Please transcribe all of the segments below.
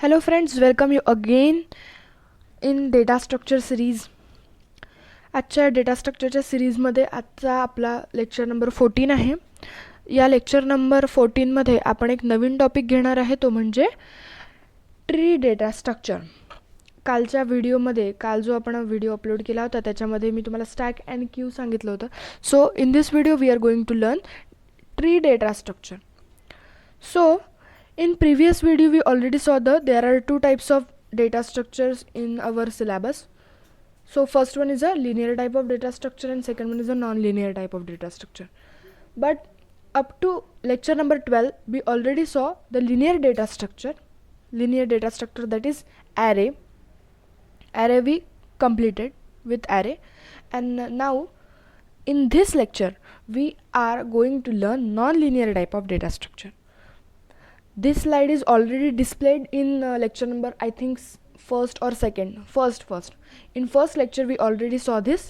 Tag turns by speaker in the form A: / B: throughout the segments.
A: Hello friends, welcome you again in data structure series. आजच्या data स्ट्रक्चरच्या सिरीजमध्ये आजचा आपला लेक्चर नंबर 14 आहे. या लेक्चर नंबर 14 मध्ये आपण एक नवीन टॉपिक घेणार आहे, तो म्हणजे ट्री डेटा स्ट्रक्चर. कालच्या व्हिडिओमध्ये जो आपण व्हिडिओ अपलोड केला होता त्याच्यामध्ये मी तुम्हाला स्टॅक अँड क्यू सांगितलं होतं. So in this video we are going to learn tree data structure. So in previous video we already saw that there are two types of data structures in our syllabus. So first one is a linear type of data structure and second one is a non-linear type of data structure. But up to lecture number 12 we already saw the linear data structure. Linear data structure, that is array. Array we completed with array, and now in this lecture we are going to learn non-linear type of data structure. This slide is already displayed in lecture number, I think, first or second. First. In first lecture we already saw this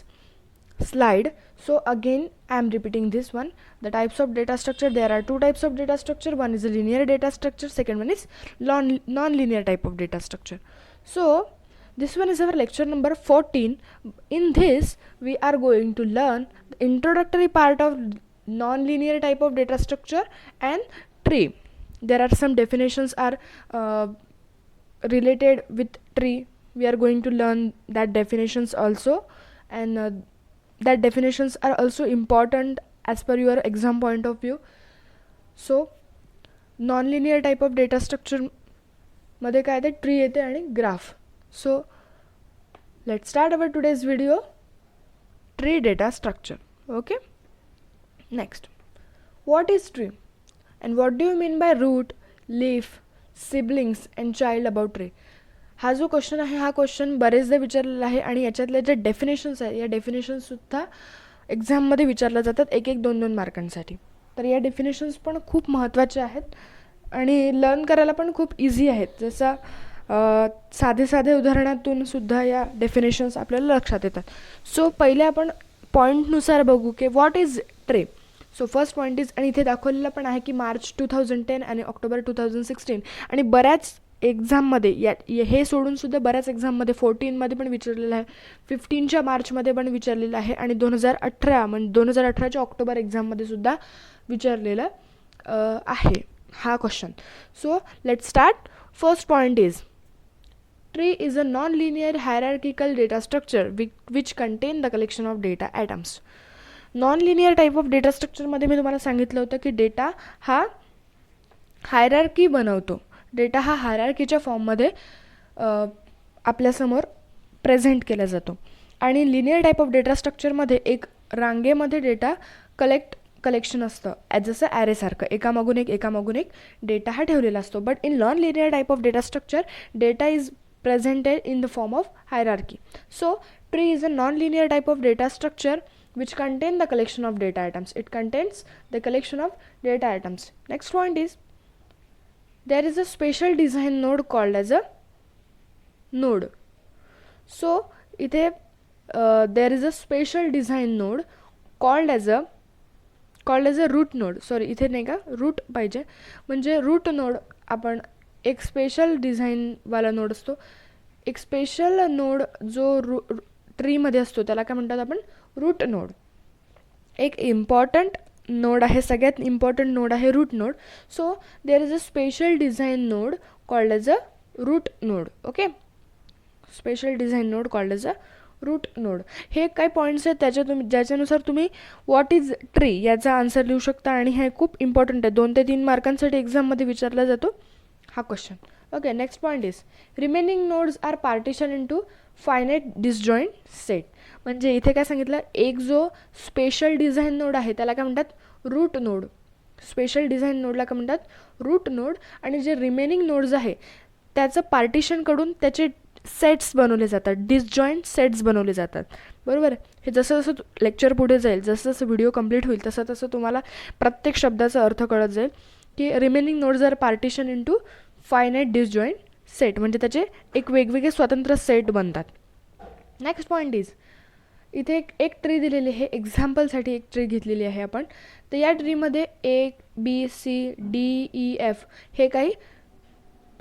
A: slide. So again I am repeating this one. The types of data structure, there are two types of data structure. One is a linear data structure, second one is non-linear type of data structure. So this one is our lecture number 14. In this we are going to learn the introductory part of non-linear type of data structure and tree. There are some definitions are related with tree. We are going to learn that definitions also, and that definitions are also important as per your exam point of view. So non-linear type of data structure मध्ये काय आहे, tree येते आणि graph. So let's start our today's video, tree data structure. Okay, next, what is tree and what do you mean by root, leaf, siblings and child about tree? हा जो question आहे, हा question बरेचदा विचारलेला आहे आणि याच्यातले जे डेफिनेशन्स आहे, या डेफिनेशन्ससुद्धा एक्झाममध्ये विचारल्या जातात 1-2 मार्कांसाठी. तर या डेफिनेशन्स पण खूप महत्त्वाचे आहेत आणि लर्न करायला पण खूप इझी आहेत. जसं साधे उदाहरणातून सुद्धा या डेफिनेशन्स आपल्याला लक्षात येतात. सो पहिले आपण पॉईंटनुसार बघू की what is tree. So first point is, आणि इथे दाखवलेलं पण आहे की मार्च 2010 आणि ऑक्टोबर 2016, आणि बऱ्याच एक्झाममध्ये हे सोडून सुद्धा बऱ्याच एक्झाममध्ये 14मध्ये पण विचारलेलं आहे, 15च्या मार्चमध्ये पण विचारलेलं आहे आणि 2018 म्हणजे 2018च्या ऑक्टोबर एक्झाममध्ये सुद्धा विचारलेलं आहे हा question. So let's start. First point is, tree is a non linear hierarchical data structure which contain the collection of data atoms. Non linear type of data स्ट्रक्चरमध्ये मी तुम्हाला सांगितलं होतं की डेटा हा हायरार्की बनवतो. डेटा हा हायरार्कीच्या फॉर्ममध्ये आपल्यासमोर प्रेझेंट केला जातो. आणि लिनियर टाईप ऑफ डेटा स्ट्रक्चरमध्ये एक रांगेमध्ये डेटा कलेक्शन असतं, जसं ॲरेसारखं एकामागून एक डेटा हा ठेवलेला असतो. But in non linear type of data structure data is presented in the form of hierarchy. So tree is a non-linear type of data structure which contain the collection of data items. It contains the collection of data items. Next point is, there is a special design node called as a node. So इथे there is a special design node called as a root node. Sorry, इथे नाही का root पाहिजे, म्हणजे root node आपण एक special डिझाईनवाला node असतो. एक स्पेशल नोड जो ट्रीमध्ये असतो त्याला काय म्हणतात आपण, रूट नोड. एक इम्पॉर्टंट नोड आहे, सगळ्यात इम्पॉर्टंट नोड आहे root node. So there is a special design node called as a root node. Okay, special design node called as a root node. हे काय पॉईंट्स आहेत ज्याच्यानुसार तुम्ही व्हॉट इज ट्री याचा answer लिहू शकता, आणि हे खूप इम्पॉर्टंट आहे. 2 ते 3 मार्कांसाठी एक्झाममध्ये विचारला जातो हा question. Okay, next point is, remaining nodes are partition into finite disjoint set. म्हणजे इथे काय सांगितलं, एक जो स्पेशल डिझाईन नोड आहे त्याला काय म्हणतात, रूट नोड. स्पेशल डिझाईन नोडला काय म्हणतात, रूट नोड. आणि जे रिमेनिंग नोड्स आहे त्याचं पार्टिशन कडून त्याचे सेट्स बनवले जातात, डिसजॉईंट सेट्स बनवले जातात. बरोबर. हे जसं जसं लेक्चर पुढे जाईल, जसं जसं व्हिडिओ कंप्लीट होईल तसं तसं तुम्हाला प्रत्येक शब्दाचा अर्थ कळत जाईल की remaining nodes are partition into finite disjoint set, म्हणजे त्याचे एक वेगवेगळे स्वतंत्र सेट बनतात. नेक्स्ट पॉईंट इज, इथे एक ट्री दिलेली आहे, एक्झाम्पलसाठी एक ट्री घेतलेली आहे आपण. तर या ट्रीमध्ये A, B, C, D, E, F हे काही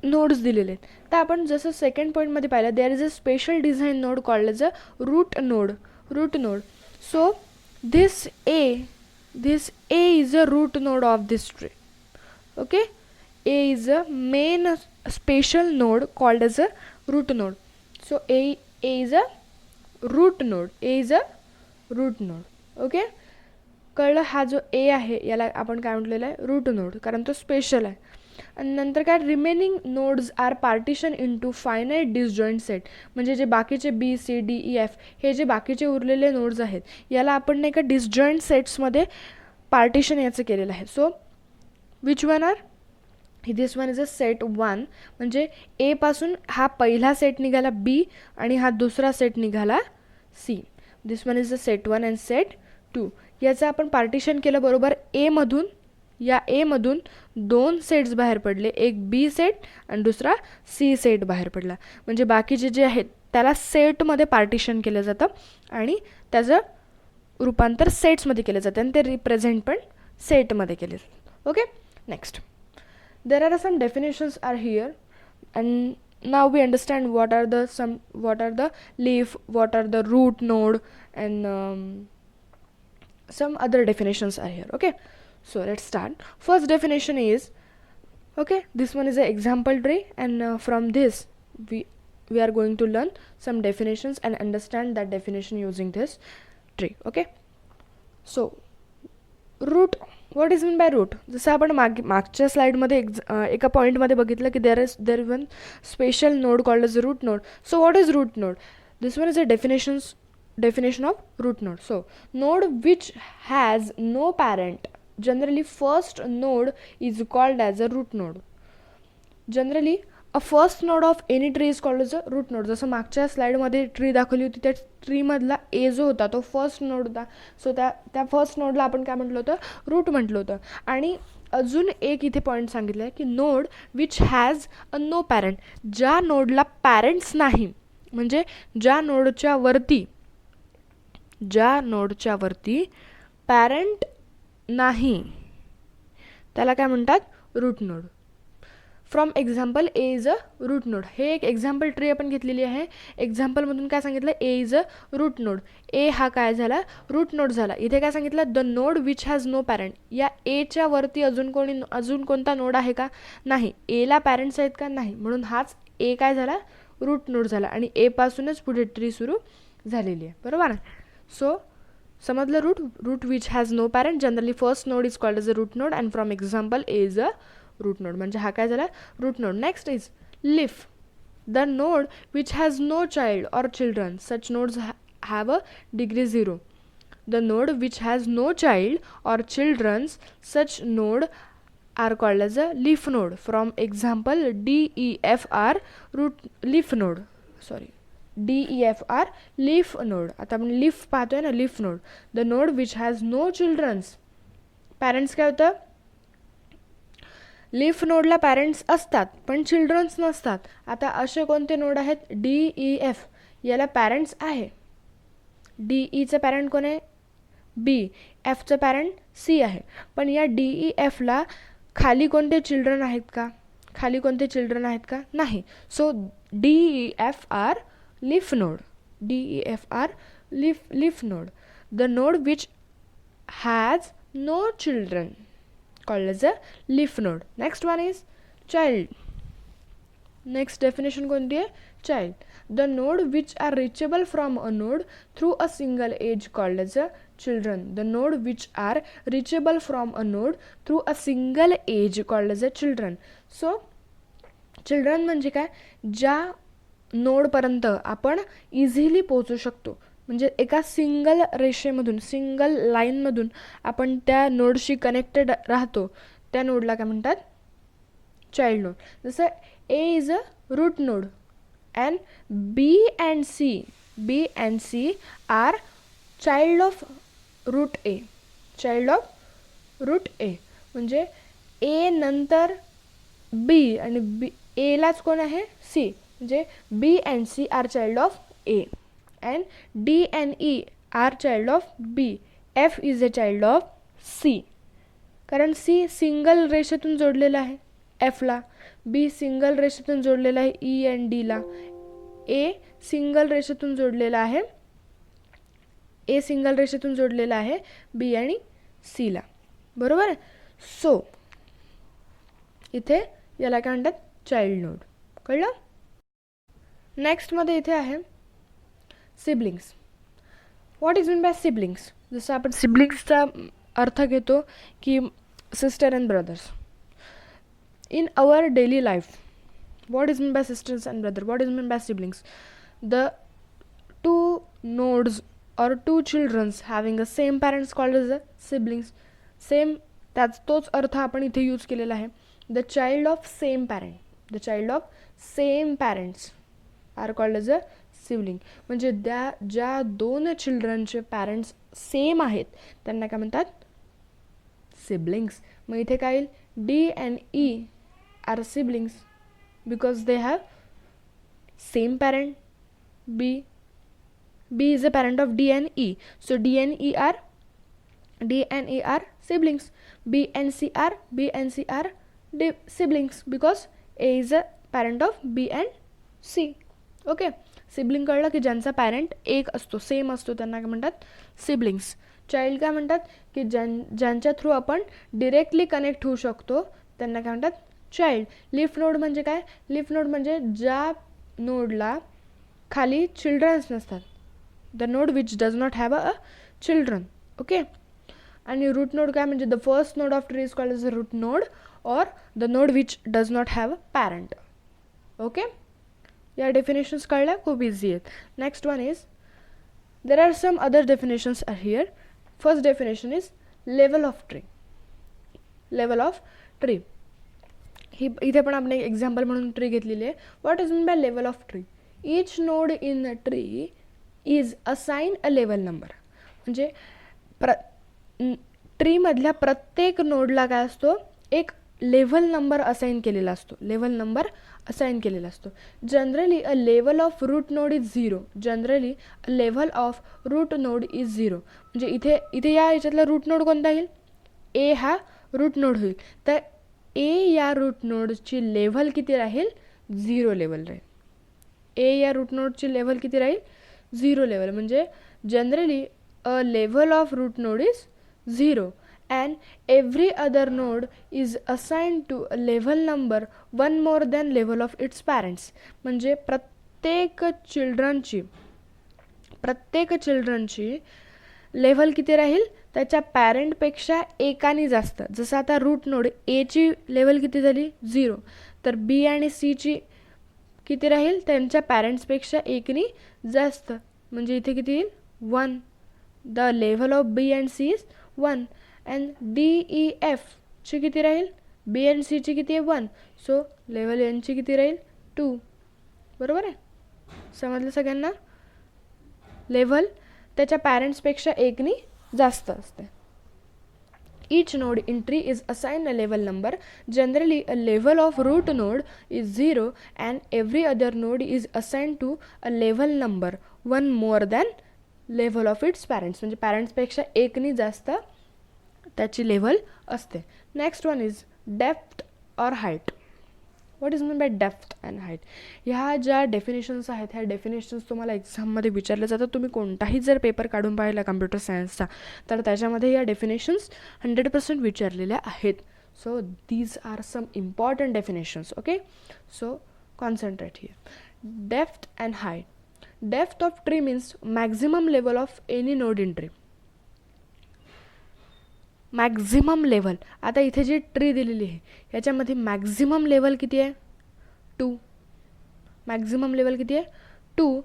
A: नोड्स दिलेले आहेत. तर आपण जसं सेकंड पॉईंटमध्ये पाहिलं, there is a special design node called as a root node. So this A is a root node of this tree. Okay, A is a main special node called as a root node. So A is a root node. Okay, कळलं. हा जो A आहे याला आपण काय म्हटलेलं आहे, root node, कारण तो स्पेशल आहे. आणि नंतर काय, remaining nodes are partition into finite disjoint set. म्हणजे जे बाकीचे BCDEF हे जे बाकीचे उरलेले नोड्स आहेत याला आपण नाही का डिसजॉईंट सेट्समध्ये पार्टिशन याचं केलेलं आहे. So which one are, this one is a set 1. म्हणजे A पासून हा पहिला सेट निघाला B आणि हा दुसरा सेट निघाला C. This one is a set 1 and set 2. याचं आपण पार्टिशन केलं बरोबर. या A मधून 2 सेट्स बाहेर पडले, एक B सेट आणि दुसरा C सेट बाहेर पडला. म्हणजे बाकीचे जे आहेत त्याला सेटमध्ये पार्टिशन केलं जातं आणि त्याचं रूपांतर सेट्समध्ये केलं जातं आणि ते रिप्रेझेंट पण सेटमध्ये केले जातात. Okay, next, there are some definitions are here and now we understand what are the leaf, what are the root node, and some other definitions are here. Okay, so let's start. First definition is, okay, this one is an example tree, and from this we are going to learn some definitions and understand that definition using this tree. Okay, so root, what is mean by root? जसं आपण मागच्या स्लाइडमध्ये एका पॉईंटमध्ये बघितलं की there is one special node called as a root node. So what is root node? This one is a definition of root node. So node which has no parent, generally first node is called as a root node. Generally a first node of any tree is called as a root node. जसं मागच्या स्लाइडमध्ये tree दाखवली होती, त्या ट्रीमधला A जो होता तो first node होता. सो त्या फर्स्ट नोडला आपण काय म्हटलं होतं, रूट म्हटलं होतं. आणि अजून एक इथे पॉईंट सांगितलं आहे की node which has a no parent, ज्या नोडला पॅरेंट्स नाही, म्हणजे ज्या नोडच्या वरती पॅरेंट नाही त्याला काय म्हणतात, root node. From example A is a root node. हे एक एक्झाम्पल ट्री आपण घेतलेली आहे. एक्झाम्पलमधून काय सांगितलं, A is a root node. A हा काय झाला, रूट नोड झाला. इथे काय सांगितलं, the node which has no parent. या Aच्या वरती अजून कोणता नोड आहे का, नाही. Aला पॅरेंट्स आहेत का, नाही. म्हणून हाच A काय झाला, रूट नोड झाला. आणि A पासूनच पुढे ट्री सुरू झालेली आहे, बरोबर. सो समजलं, root which has no parent, generally first node is called as a root node and from example A is a root node. म्हणजे हा काय झाला, root node. Next is leaf, the node which has no child or children, such nodes have a degree 0. The node which has no child or childrens, such node are called as a leaf node. From example DEFR leaf node. आता आपण leaf पाहतोय ना, leaf node. The node which has no childrens, parents काय होतं, leaf नोडला parents असतात पण children's नसतात. आता असे कोणते नोड आहेत, DEF, याला पॅरेंट्स आहे. DEचं पॅरेंट कोण आहे, B. Fचं पॅरेंट C आहे. पण या DEFला खाली कोणते चिल्ड्रन आहेत का, नाही. So DEF are leaf node. The node which has no children called as a leaf node. Next one is child. Next definition कोणती आहे, child. The node which are reachable from a node through a single edge called as a children. The node which are reachable from a node through a single edge called as a children. So children म्हणजे काय, ज्या नोडपर्यंत आपण easily पोहोचू शकतो. म्हणजे एका single लाईनमधून आपण त्या नोडशी कनेक्टेड राहतो, त्या नोडला काय म्हणतात, चाइल्ड नोड. जसं A is a root node and B and C are child of root A. म्हणजे A नंतर B आणि Aलाच कोण आहे, C. म्हणजे B and C are child of A. And D and E are child of B. F is a child of C. कारण C single रेषेतून जोडलेला आहे Fला. बी सिंगल रेषेतून जोडलेला आहे ई आणि डीला, ए सिंगल रेषेतून जोडलेला आहे, ए सिंगल रेषेतून जोडलेला आहे बी आणि सीला, बरोबर. सो इथे याला काय म्हणतात, चाइल्ड नोड. कळलं. नेक्स्टमध्ये इथे आहे siblings. What is mean bye siblings. जसं आपण सिबलिंग्सचा अर्थ घेतो की sister and brothers. In our daily life, what is mean bye sisters and brother, what is mean bye siblings. The two nodes or two children having a same parents called as a siblings. Same तोच अर्थ आपण इथे use केलेला आहे. The child of same parent, the child of same parents are called as a sibling. म्हणजे ज्या दोन चिल्ड्रनचे parents same आहेत त्यांना काय म्हणतात, सिबलिंग्स. मग इथे काय येईल, D and E are siblings because they have same parent. B is a parent of D and E. So D and E are siblings. B and C are siblings because A is a parent of B and C. Okay. Sibling कळलं की ज्यांचा parent एक असतो, same असतो, त्यांना काय म्हणतात, siblings. Child काय म्हणतात की ज्यांच्या थ्रू आपण डिरेक्टली कनेक्ट होऊ शकतो त्यांना काय म्हणतात, चाइल्ड. लिफ नोड म्हणजे काय, लिफ नोड म्हणजे ज्या नोडला खाली चिल्ड्रन्स नसतात, the node which does not have a children. Okay. आणि रूट नोड काय म्हणजे the first node of tree is called as a root node or the node which does not have a parent. Okay. या definitions कळल्या, खूप easy आहेत. Next one is there are some other definitions are here. First definition is level of tree. Level of tree ही इथे पण आपण एक example म्हणून ट्री घेतलेली आहे. What is mean by level of tree. Each node in a tree is assign a level number. म्हणजे ट्रीमधल्या प्रत्येक नोडला काय असतो, एक लेवल नंबर असाइन केलेला असतो, लेवल नंबर असाइन केलेला असतो. Generally a level of root node is 0. Generally a level of root node is 0. म्हणजे इथे या ह्याच्यातला रूट नोड कोणता येईल, ए हा रूट नोड होईल. तर ए या रूट नोडची लेव्हल किती राहील, 0 लेवल राहील. ए या रूट नोडची लेव्हल किती राहील, 0 लेवल. म्हणजे generally a level of root node is 0 and every other node is assigned to a level number one more than level of its parents. म्हणजे प्रत्येक चिल्ड्रनची लेव्हल किती राहील, त्याच्या पॅरेंटपेक्षा एकाने जास्त. जसं आता रूट नोड एची लेव्हल किती झाली, 0, तर बी आणि सीची किती राहील, त्यांच्या पॅरेंट्सपेक्षा एकनी जास्त. म्हणजे इथे किती येईल, 1. The level of B and C is 1 and D E F ची किती राहील, बी अँड सी ची किती आहे, 1. सो लेव्हल एनची किती राहील, 2. बरोबर आहे, समजलं सगळ्यांना. लेव्हल त्याच्या पॅरेंट्सपेक्षा एकनी जास्त असते. Each node in tree is assigned a level number. Generally, a level of root node is 0 and every other node is assigned to a level number one more than level of its parents. म्हणजे पॅरेंट्सपेक्षा एकनी जास्त त्याची level असते. Next one is depth और height. What is mean bye depth and height. ह्या ज्या definitions आहेत, ह्या डेफिनेशन्स तुम्हाला एक्झाममध्ये विचारले जातात. तुम्ही कोणताही जर पेपर काढून पाहिला कम्प्युटर सायन्सचा, तर त्याच्यामध्ये या डेफिनेशन्स 100% विचारलेल्या आहेत. So these are some important definitions. Okay, so concentrate here. Depth and height. Depth of tree means maximum level of any node in tree. Maximum level. आता इथे जी ट्री दिलेली आहे याच्यामध्ये मॅक्झिमम लेवल किती आहे, 2. Maximum level किती आहे, 2.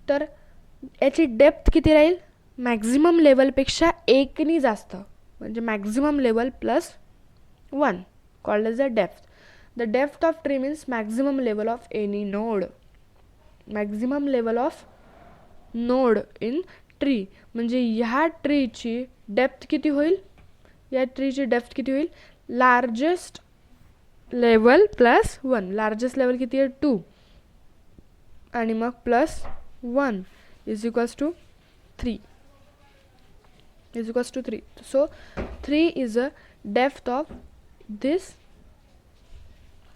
A: तर याची डेप्थ किती राहील, मॅक्झिमम लेवलपेक्षा एकनी जास्त. म्हणजे maximum level plus 1 called as a depth. The depth of tree means maximum level of any node. Maximum level of node in tree. म्हणजे ह्या ट्रीची डेप्थ किती होईल, या ट्रीची डेप्थ किती होईल, largest level plus 1. Largest level किती आहे, 2 आणि मग plus 1 is equals to 3. Is equals to 3. So 3 is a depth of this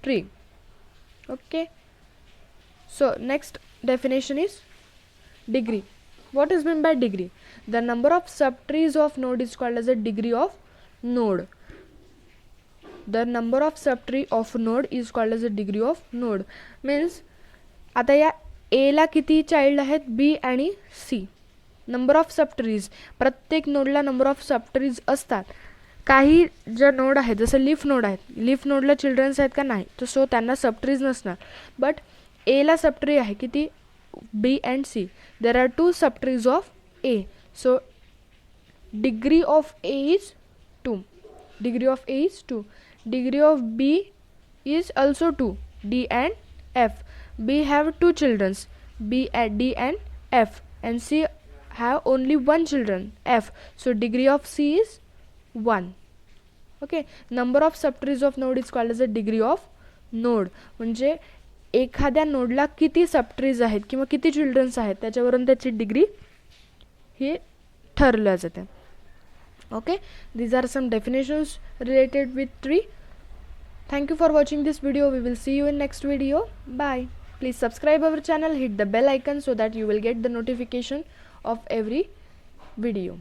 A: tree. Okay, so next definition is degree. What is meant by degree? The number of subtrees of node is called as a degree of node. The number of subtree of node is called as a degree of node. Means आता या ए ला किती child आहेत, बी आणि C. Number of सबट्रीज, प्रत्येक नोडला number of सबट्रीज असतात. काही ज्या नोड आहेत जसं लीफ नोड आहेत, लीफ नोडला चिल्ड्रन्स आहेत का नाही, तर सो त्यांना सबट्रीज नसणार. बट एला सबट्री आहे किती, B and C. There are 2 subtrees of A. So degree of A is 2. Degree of A is 2. Degree of B is also 2. D and F. B have 2 children, B and D and F, and C have only 1 children, F. So degree of C is 1. Okay. Number of subtrees of node is called as a degree of node. म्हणजे एखाद्या नोडला किती सबट्रीज आहेत किंवा किती children's आहेत त्याच्यावरून त्याची डिग्री हे ठरलं जाते. Okay, these are some definitions related with tree. Thank you for watching this video. We will see you in next video. Bye. Please subscribe our channel, hit the bell icon so that you will get the notification of every video.